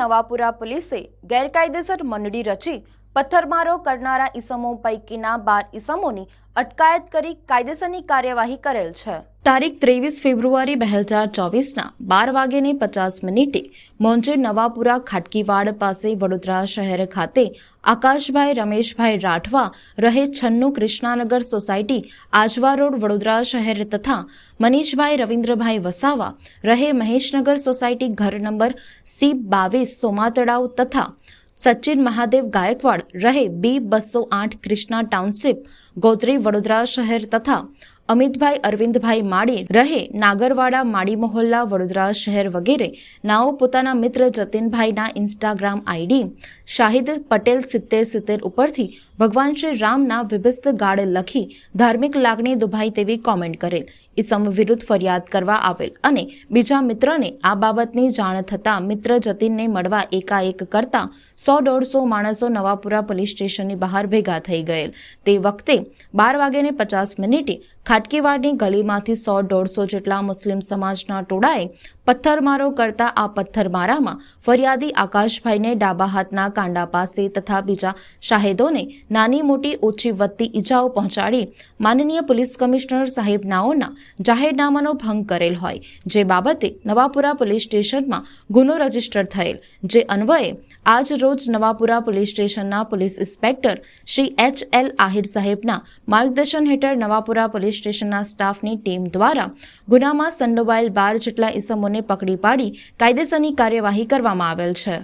નવાપુરા પોલીસે ગેરકાયદેસર મંડળી રચી પથ્થરમારો કરનારા ઈસમો પૈકીના 12 ઈસમોની અટકાયત કરી કાયદેસરની કાર્યવાહી કરેલ છે। તારીખ 23 ફેબ્રુઆરી 2024ના 12:50 મોંજે નવાપુરા ખાટકીવાડ પાસે વડોદરા શહેર ખાતે આકાશભાઈ રમેશભાઈ રાઠવા રહે 96 કૃષ્ણાનગર સોસાયટી આજવા રોડ વડોદરા શહેર તથા મનીષભાઈ રવિન્દ્રભાઈ વસાવા રહે મહેશનગર સોસાયટી ઘર નંબર C22 સોમાતળાવ તથા સચિન મહાદેવ ગાયકવાડ રહે B208 કૃષ્ણા ટાઉનશીપ ગોત્રી વડોદરા શહેર તથા અમિતભાઈ અરવિંદભાઈ માળી રહે નાગરવાડા માળી મોહલ્લા વડોદરા શહેર વગેરે નાઓ પોતાના મિત્ર જતીનભાઈના ઇન્સ્ટાગ્રામ આઈડી શાહિદ પટેલ 7070 ઉપરથી ભગવાન શ્રી રામના વિભિસ્ત ગાળ લખી ધાર્મિક લાગણી દુભાઈ તેવી કોમેન્ટ કરેલ ઈસમ વિરુદ્ધ ફરિયાદ કરવા આવેલ અને બીજા મિત્રને આ બાબતની જાણ થતાં મિત્ર જતીનને મળવા એકાએક કરતા 100-150 માણસો નવાપુરા પોલીસ સ્ટેશનની બહાર ભેગા થઈ ગયેલ। તે વખતે 12:50 ખાટકીવાડની ગલીમાંથી 100-150 જેટલા મુસ્લિમ સમાજના ટોળાએ પથ્થરમારો કરતા આ પથ્થરમારામાં ફરિયાદી આકાશભાઈને ડાબા હાથના કાંડા પાસે તથા બીજા શાહેદોને નાની મોટી ઓછી વધતી ઈજાઓ પહોંચાડી માનનીય પોલીસ કમિશનર સાહેબ નાઓના જાહેરનામાનો ભંગ કરેલ હોય, જે બાબતે નવાપુરા પોલીસ સ્ટેશનમાં ગુનો રજીસ્ટર થયેલ, જે અન્વયે આજ રોજ નવાપુરા પોલીસ સ્ટેશનના police inspector Shri H.L. Ahir સાહેબના માર્ગદર્શન હેઠળ નવાપુરા પોલીસ સ્ટેશનના સ્ટાફની ટીમ દ્વારા ગુનામાં સંડોવાયેલ 12 જેટલા ઈસમોને પકડી પાડી કાયદેસરની કાર્યવાહી કરવામાં આવેલ છે।